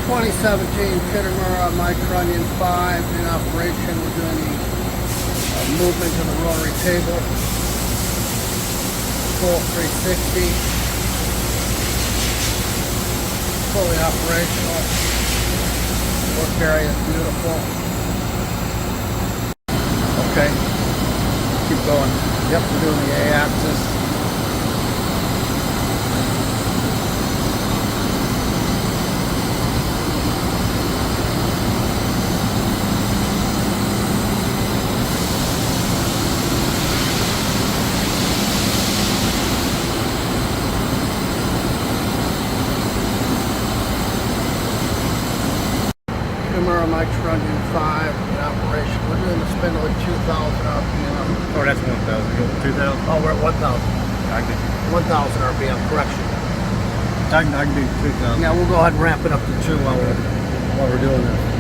2017 Kitamura MyTrunnion 5 in operation. We're doing the movement of the rotary table. Full 360. Fully operational. Work area is beautiful. Okay. Keep going. Yep, we're doing the A-axis. Kitamura MyTrunnion 5 in operation. We're doing the spindle at 2,000 RPM. Oh, that's 1,000. 2,000? Oh, we're at 1,000. I can 1,000 RPM, correction. I can do 2,000. Yeah, we'll go ahead and ramp it up to 2 while we're doing this.